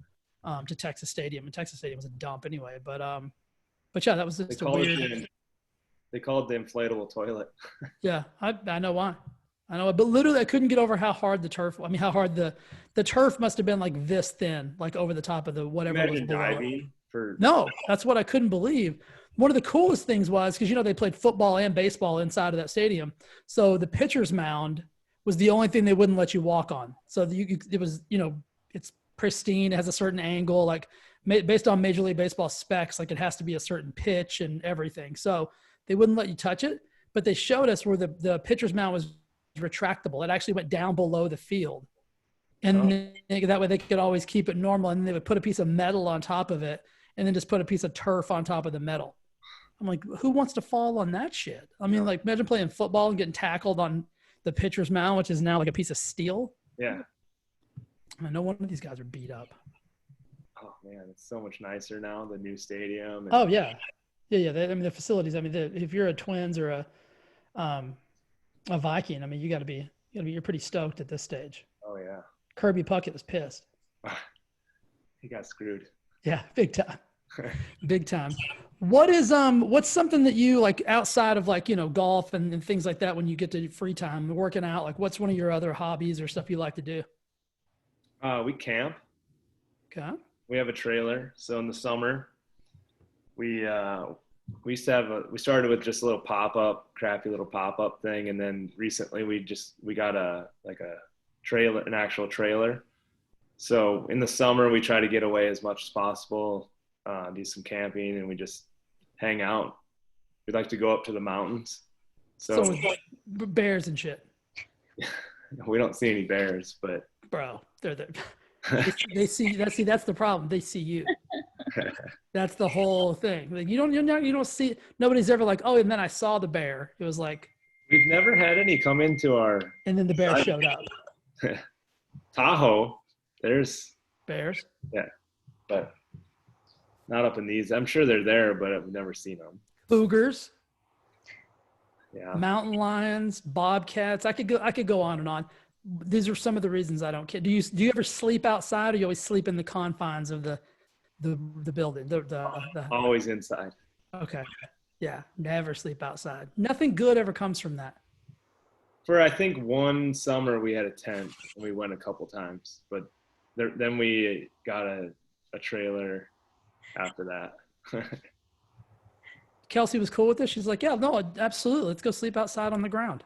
to Texas Stadium. And Texas Stadium was a dump anyway. But yeah, that was just a weird. They call it the inflatable toilet. Yeah, I know why. I know, but literally I couldn't get over how hard how hard the turf must have been like this thin, like over the top of the whatever was below. Diving No, that's what I couldn't believe. One of the coolest things was, because, you know, they played football and baseball inside of that stadium. So the pitcher's mound was the only thing they wouldn't let you walk on. So it was, you know, it's pristine. It has a certain angle, like based on Major League Baseball specs, like it has to be a certain pitch and everything. So they wouldn't let you touch it, but they showed us where the pitcher's mound was retractable. It actually went down below the field. And that way they could always keep it normal. And they would put a piece of metal on top of it and then just put a piece of turf on top of the metal. I'm like, who wants to fall on that shit? I mean, like imagine playing football and getting tackled on the pitcher's mound, which is now like a piece of steel. Yeah. I mean, no wonder these guys are beat up. Oh man, it's so much nicer now, the new stadium. Oh yeah. Yeah. I mean, the facilities, I mean, if you're a Twins or a Viking, I mean, you're pretty stoked at this stage. Oh yeah. Kirby Puckett was pissed. He got screwed. Yeah, big time. Big time. What's something that you like outside of like, golf and things like that when you get to free time, working out, like what's one of your other hobbies or stuff you like to do? We camp. Okay. We have a trailer. So in the summer, we we used to have we started with just a little pop-up, crappy little pop-up thing, and then recently we got a trailer, an actual trailer. So in the summer we try to get away as much as possible, do some camping, and we just hang out. We'd like to go up to the mountains. So So with like bears and shit, we don't see any bears, but bro, they're there. They see that's the problem. They see you. That's the whole thing. Like you don't see, nobody's ever like, oh, and then I saw the bear. It was like, we've never had any come into our and then the bear showed up. Tahoe. There's Bears. but not up in these. I'm sure they're there, but I've never seen them. Cougars, Yeah. mountain lions, bobcats. I could go on and on. These are some of the reasons I don't care. Do you ever sleep outside, or you always sleep in the confines of the building? Always inside. Okay. Yeah. Never sleep outside. Nothing good ever comes from that. For I think one summer we had a tent and we went a couple times, but then we got a trailer after that. Kelsey was cool with this. She's like, yeah, no, absolutely. Let's go sleep outside on the ground.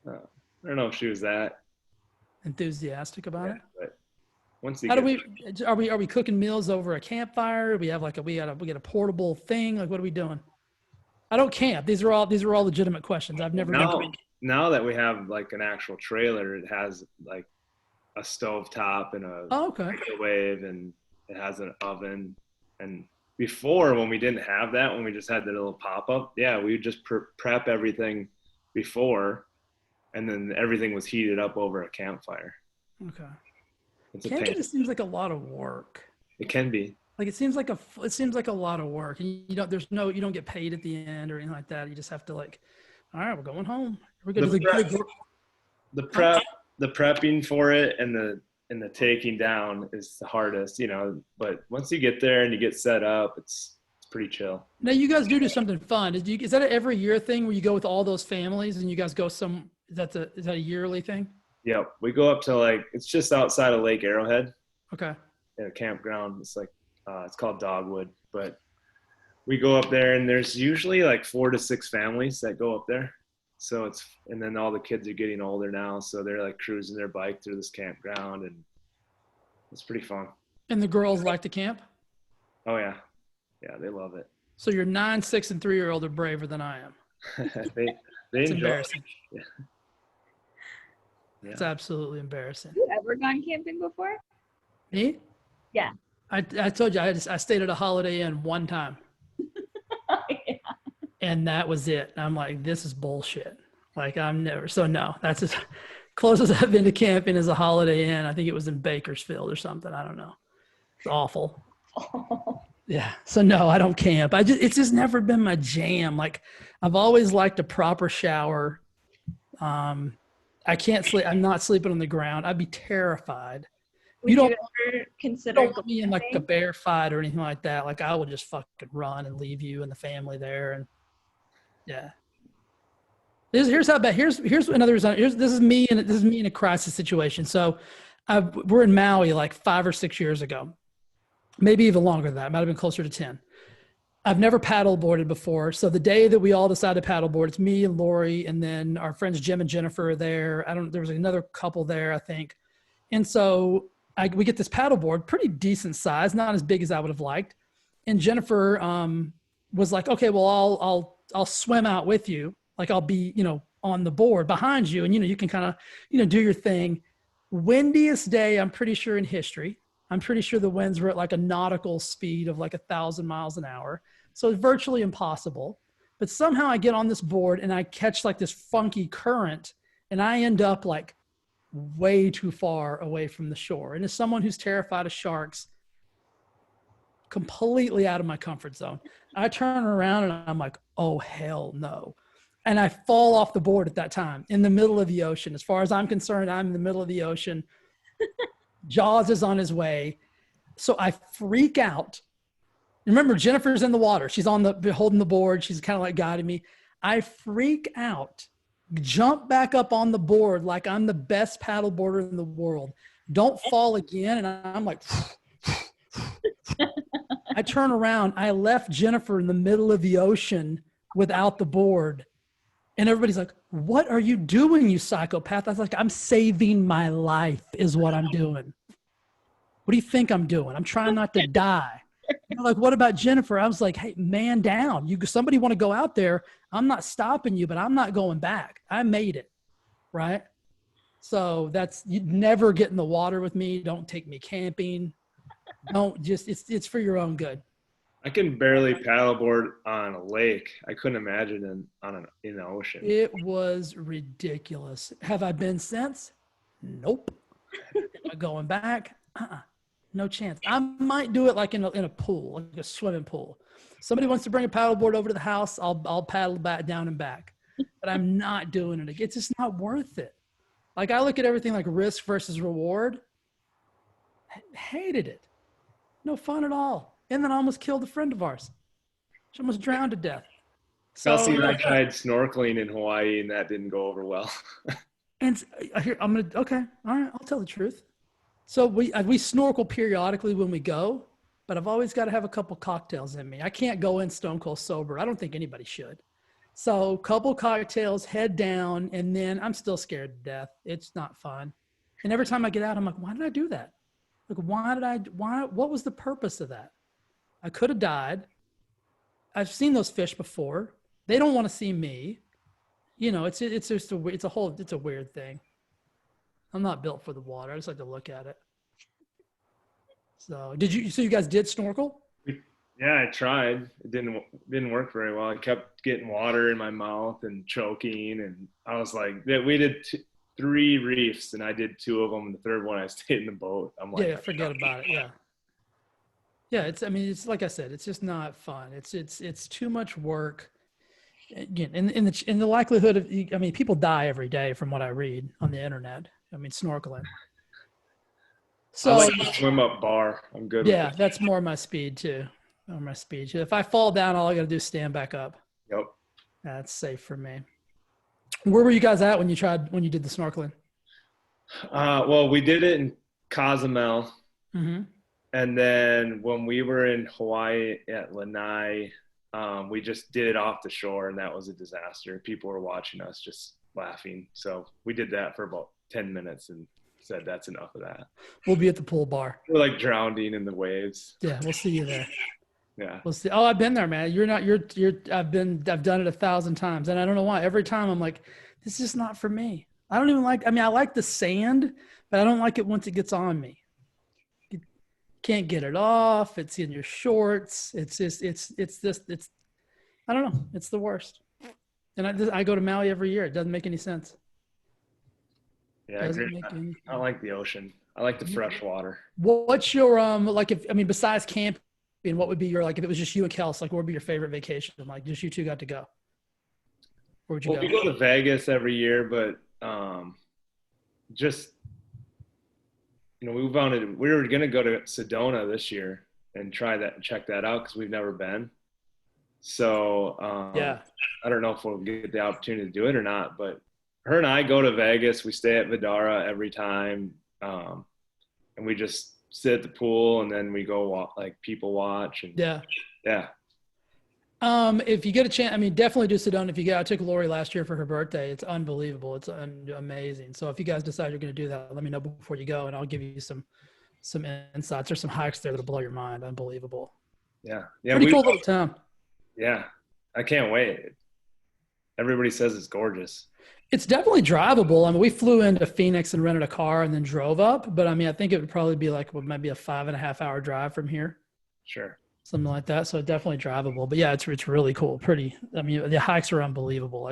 I don't know if she was that Enthusiastic about it. but once you How do get we are we cooking meals over a campfire? We have like we got a portable thing. Like, what are we doing? I don't camp. These are all legitimate questions. I've never been. now that we have like an actual trailer, it has like a stove top and a Oh, okay. microwave, and it has an oven. And before, when we didn't have that, when we just had the little pop-up, yeah, we would just prep everything before, and then everything was heated up over a campfire. Okay. It's a Camping pain. just seems like a lot of work. It can be. Like it seems like a lot of work, and you don't get paid at the end or anything like that. You just have to like, all right, we're going home. We're going to The prepping for it and the taking down is the hardest, but once you get there and you get set up, it's pretty chill. Now you guys do something fun. Is that an every year thing where you go with all those families and you guys go is that a yearly thing? Yeah, we go up to it's just outside of Lake Arrowhead. Okay. In a campground. It's it's called Dogwood, but we go up there and there's usually like 4 to 6 families that go up there. So and then all the kids are getting older now, so they're like cruising their bike through this campground, and it's pretty fun. And the girls like to camp? Oh yeah. Yeah, they love it. So your 9, 6, and 3-year-old are braver than I am. they It's enjoy embarrassing. it. Yeah. It's absolutely embarrassing. Have you ever gone camping before? Me? Yeah. I told you I stayed at a Holiday Inn one time. Yeah. And that was it. I'm like, this is bullshit. Like no, that's as close as I've been to camping as a Holiday Inn. I think it was in Bakersfield or something. I don't know. It's awful. Yeah. So no, I don't camp. It's just never been my jam. Like I've always liked a proper shower. I can't sleep. I'm not sleeping on the ground. I'd be terrified. Would you ever consider Don't put me in like a bear fight or anything like that. Like I would just fucking run and leave you and the family there. And yeah. Here's how bad. Here's another reason. This is me in a crisis situation. So we're in Maui like 5 or 6 years ago, maybe even longer than that. It might have been closer to 10. I've never paddleboarded before. So the day that we all decided to paddleboard, it's me and Lori, and then our friends Jim and Jennifer are there. There was another couple there, I think. And so we get this paddleboard, pretty decent size, not as big as I would have liked. And Jennifer was like, okay, well, I'll swim out with you. Like I'll be, on the board behind you, and you can kind of, do your thing. Windiest day, I'm pretty sure, in history. I'm pretty sure the winds were at like a nautical speed of like 1,000 miles an hour. So it's virtually impossible. But somehow I get on this board and I catch like this funky current, and I end up like way too far away from the shore. And as someone who's terrified of sharks, completely out of my comfort zone, I turn around and I'm like, oh, hell no. And I fall off the board at that time in the middle of the ocean. As far as I'm concerned, I'm in the middle of the ocean. Jaws is on his way. So I freak out. Remember, Jennifer's in the water. She's on the holding the board. She's kind of like guiding me. I freak out, jump back up on the board like I'm the best paddle boarder in the world. Don't fall again. And I'm like, I turn around. I left Jennifer in the middle of the ocean without the board. And everybody's like, what are you doing, you psychopath? I was like, I'm saving my life is what I'm doing. What do you think I'm doing? I'm trying not to die. They're like, what about Jennifer? I was like, hey, man down. Somebody want to go out there. I'm not stopping you, but I'm not going back. I made it. Right. So you never get in the water with me. Don't take me camping. Don't it's for your own good. I can barely paddleboard on a lake. I couldn't imagine in the ocean. It was ridiculous. Have I been since? Nope. Am I going back? No chance. I might do it like in a pool, like a swimming pool. Somebody wants to bring a paddleboard over to the house, I'll paddle back down and back. But I'm not doing it. It's just not worth it. Like I look at everything like risk versus reward. I hated it. No fun at all. And then I almost killed a friend of ours. She almost drowned to death. So Kelsey and I tried snorkeling in Hawaii, and that didn't go over well. And okay, all right, I'll tell the truth. So we snorkel periodically when we go, but I've always got to have a couple cocktails in me. I can't go in stone cold sober. I don't think anybody should. So couple cocktails, head down, and then I'm still scared to death. It's not fun. And every time I get out, I'm like, why did I do that? Like, what was the purpose of that? I could have died. I've seen those fish before. They don't want to see me. You know, it's a weird thing. I'm not built for the water. I just like to look at it. So you guys did snorkel? Yeah, I tried. It didn't work very well. I kept getting water in my mouth and choking, and I was like, we did 3 reefs, and I did 2 of them. And the third one, I stayed in the boat. I'm like, yeah, forget about it. Yeah. Yeah, it's like I said, it's just not fun. It's too much work. Again, in the likelihood of, I mean, people die every day from what I read on the internet. I mean, snorkeling. So I like to swim up bar. I'm good. Yeah, with it. that's more my speed too. If I fall down, all I got to do is stand back up. Yep. That's safe for me. Where were you guys at when you did the snorkeling? Well, we did it in Cozumel. Mm-hmm. And then when we were in Hawaii at Lanai, we just did it off the shore, and that was a disaster. People were watching us just laughing. So we did that for about 10 minutes and said, that's enough of that. We'll be at the pool bar. We're like drowning in the waves. Yeah, we'll see you there. Yeah. We'll see. Oh, I've been there, man. I've done it 1,000 times, and I don't know why. Every time I'm like, this is just not for me. I like the sand, but I don't like it once it gets on me. Can't get it off. It's in your shorts. It's I don't know. It's the worst. And I go to Maui every year. It doesn't make any sense. Yeah, I like the ocean. I like the fresh water. What's your besides camping, what would be your, like, if it was just you and Kels, like, what would be your favorite vacation? Like, just you two got to go. Where would you go? We go to Vegas every year, but just, we were going to go to Sedona this year and try that and check that out because we've never been. So I don't know if we'll get the opportunity to do it or not, but her and I go to Vegas. We stay at Vidara every time. And we just sit at the pool, and then we go people watch. And yeah. If you get a chance, definitely do Sedona. If you go, I took Lori last year for her birthday. It's unbelievable. It's amazing. So if you guys decide you're going to do that, let me know before you go, and I'll give you some insights. There's some hikes there that'll blow your mind. Unbelievable. Yeah. Pretty cool little town. Yeah. I can't wait. Everybody says it's gorgeous. It's definitely drivable. We flew into Phoenix and rented a car and then drove up. But I think it would probably be maybe a 5.5 hour drive from here. Sure. Something like that. So definitely drivable. But yeah, it's really cool. Pretty. The hikes are unbelievable.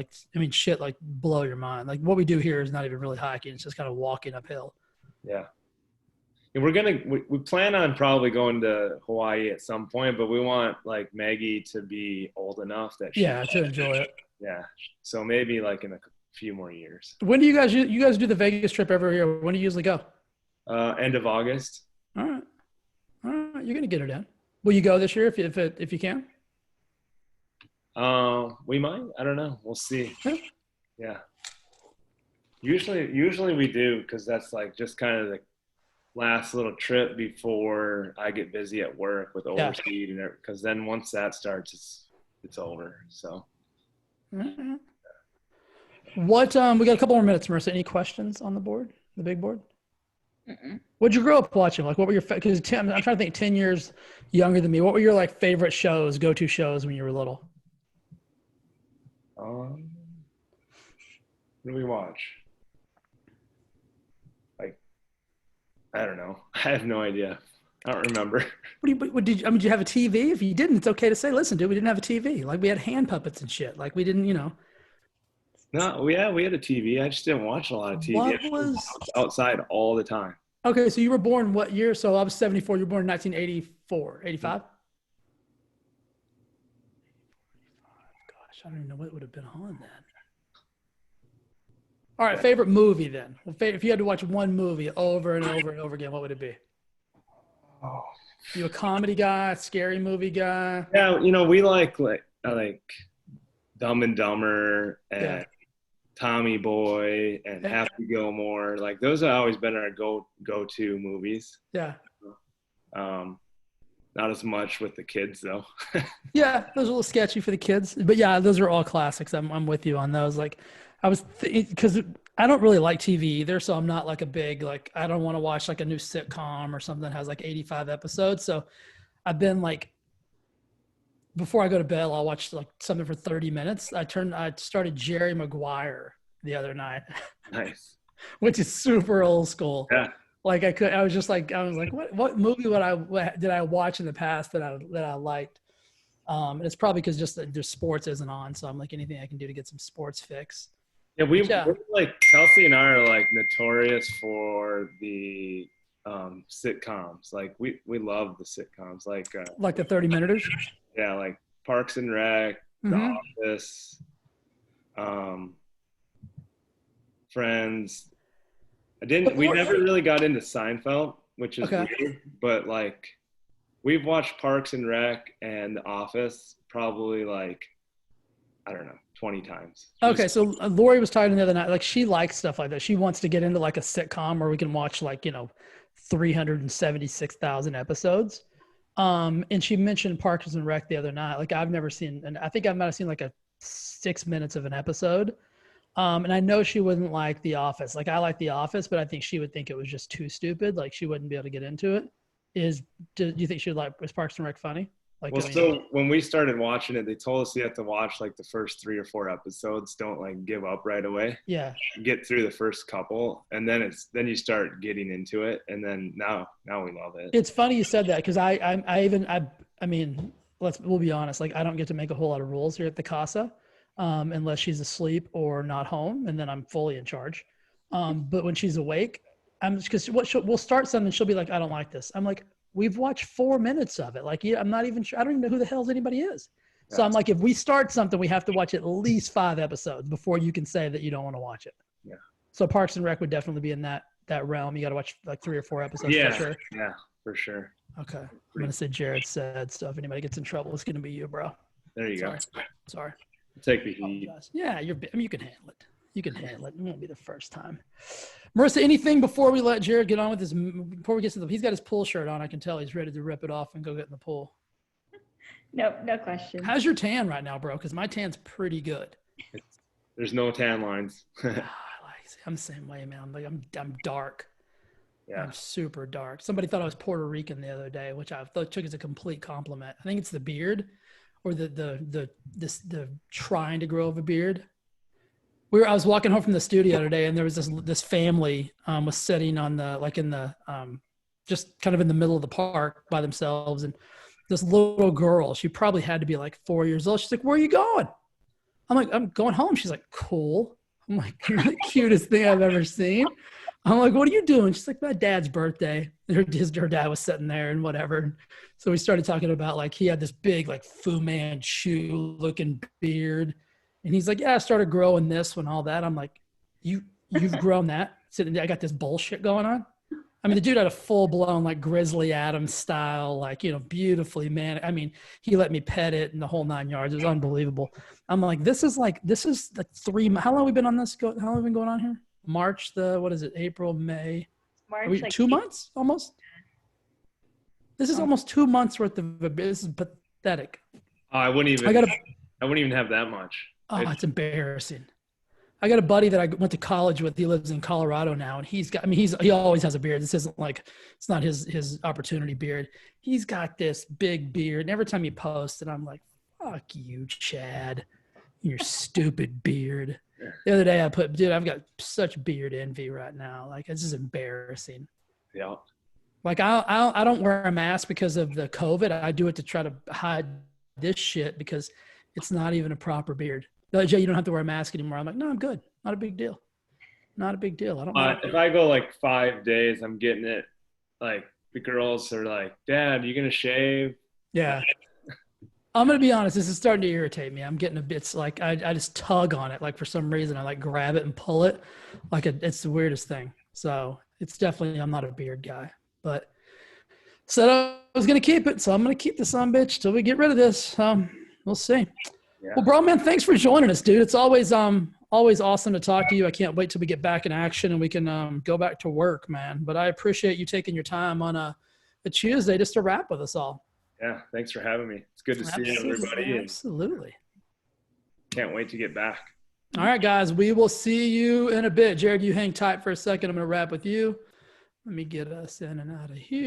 Shit, blow your mind. Like, what we do here is not even really hiking. It's just kind of walking uphill. Yeah. And we plan on probably going to Hawaii at some point, but we want Maggie to be old enough that to enjoy it. Yeah. So maybe in a few more years. When do you guys do the Vegas trip every year? When do you usually go? End of August. All right. You're going to get her done. Will you go this year if you can? We might. I don't know. We'll see. Yeah. Yeah. Usually we do, because that's like just kind of the last little trip before I get busy at work with overseed and because then once that starts, it's over. So. Mm-hmm. What we got a couple more minutes, Marissa. Any questions on the board, the big board? Mm-mm. What'd you grow up watching? Like, what were your? Because I'm trying to think. 10 years younger than me. What were your like favorite shows, go-to shows when you were little? What do we watch? Like, I don't know. I have no idea. I don't remember. Did you have a TV? If you didn't, it's okay to say, listen, dude, we didn't have a TV. Like, we had hand puppets and shit. Like, we didn't, No, yeah, we had a TV. I just didn't watch a lot of TV. What I was outside all the time. Okay, so you were born what year? So I was 74. You were born in 1984, 85? Gosh, I don't even know what would have been on then. All right, favorite movie then. Well, if you had to watch one movie over and over and over again, what would it be? Oh. You a comedy guy, scary movie guy? Yeah, we like Dumb and Dumber and Tommy Boy and Happy Gilmore. Like, those have always been our go-to movies. Yeah. Not as much with the kids though. Yeah, those are a little sketchy for the kids, but yeah, those are all classics. I'm with you on those. Like, because I don't really like TV either, so I'm not like a big I don't want to watch like a new sitcom or something that has like 85 episodes. So I've been like, before I go to bed, I'll watch like something for 30 minutes. I started Jerry Maguire the other night. Nice. Which is super old school. Yeah. Like I was like, what movie did I watch in the past that I liked? And it's probably because just the sports isn't on. So I'm like, anything I can do to get some sports fix. Yeah, we're like, Kelsey and I are like notorious for the sitcoms. Like we love the sitcoms. Like the 30-minuters. Yeah, like Parks and Rec, The Office, Friends. We never really got into Seinfeld, which is weird, but like we've watched Parks and Rec and The Office probably like, I don't know, 20 times. Okay, so Lori was talking the other night, like she likes stuff like that. She wants to get into like a sitcom where we can watch 376,000 episodes. And she mentioned Parks and Rec the other night. Like I've never seen, and I think I might have seen like a 6 minutes of an episode. And I know she wouldn't like The Office. Like I like The Office, but I think she would think it was just too stupid. Like she wouldn't be able to get into it. Do you think she would like, was Parks and Rec funny? Like, well, so when we started watching it, they told us you have to watch like the first 3 or 4 episodes. Don't like give up right away. Yeah. Get through the first couple, and then you start getting into it, and then now we love it. It's funny you said that because I mean, we'll be honest. Like I don't get to make a whole lot of rules here at the casa, unless she's asleep or not home, and then I'm fully in charge. But when she's awake, because we'll start something, she'll be like, I don't like this. I'm like, we've watched 4 minutes of it. Like, I'm not even sure. I don't even know who the hell anybody is. So I'm like, if we start something, we have to watch at least 5 episodes before you can say that you don't want to watch it. Yeah. So Parks and Rec would definitely be in that realm. You got to watch like 3 or 4 episodes. Yeah. For sure. Yeah, for sure. Okay. I'm going to say Gerad said, so if anybody gets in trouble, it's going to be you, bro. There you go. Sorry. Take the heat. Yeah, you can handle it. You can handle it. It won't be the first time. Marissa, anything before we let Gerad get on with before we get to he's got his pool shirt on. I can tell he's ready to rip it off and go get in the pool. Nope, no question. How's your tan right now, bro? Because my tan's pretty good. There's no tan lines. I'm the same way, man. I'm dark. Yeah. I'm super dark. Somebody thought I was Puerto Rican the other day, which I took as a complete compliment. I think it's the beard or the trying to grow of a beard. I was walking home from the studio today, and there was this family was sitting on just kind of in the middle of the park by themselves, and this little girl, she probably had to be like 4 years old. She's like, "Where are you going?" I'm like, "I'm going home." She's like, "Cool." I'm like, "You're the cutest thing I've ever seen." I'm like, "What are you doing?" She's like, "My dad's birthday." Her dad was sitting there and whatever. So we started talking about like he had this big like Fu Manchu looking beard. And he's like, "Yeah, I started growing this when all that." I'm like, you've grown that? Sitting there, I got this bullshit going on. I mean, the dude had a full blown like Grizzly Adams style, like, you know, beautifully, man. I mean, he let me pet it and the whole 9 yards. It was unbelievable. I'm like, this is like 3. How long have we been on this? How long have we been going on here? March, what is it? April, May. Are we March, like 2 months almost? This is almost 2 months worth of this is pathetic. I wouldn't even have that much. Oh, it's embarrassing. I got a buddy that I went to college with. He lives in Colorado now, and he always has a beard. This isn't like, it's not his opportunity beard. He's got this big beard. And every time he posts, and I'm like, fuck you, Chad, your stupid beard. The other day dude, I've got such beard envy right now. Like, it's just embarrassing. Yeah. Like, I don't wear a mask because of the COVID. I do it to try to hide this shit because it's not even a proper beard. No, Jay, you don't have to wear a mask anymore. I'm like, no, I'm good. Not a big deal. Not a big deal. I don't know. If I go like 5 days, I'm getting it. Like, the girls are like, Dad, you going to shave? Yeah. I'm going to be honest. This is starting to irritate me. I'm getting a bit like, I just tug on it. Like, for some reason, I like grab it and pull it. Like, it's the weirdest thing. So it's definitely, I'm not a beard guy. But said I was going to keep it. So I'm going to keep the son bitch till we get rid of this. We'll see. Yeah. Well, bro, man, thanks for joining us, dude. It's always awesome to talk to you. I can't wait till we get back in action and we can go back to work, man. But I appreciate you taking your time on a Tuesday just to rap with us all. Yeah, thanks for having me. It's good to see everybody. Absolutely. Can't wait to get back. All right, guys, we will see you in a bit. Gerad, you hang tight for a second. I'm going to wrap with you. Let me get us in and out of here.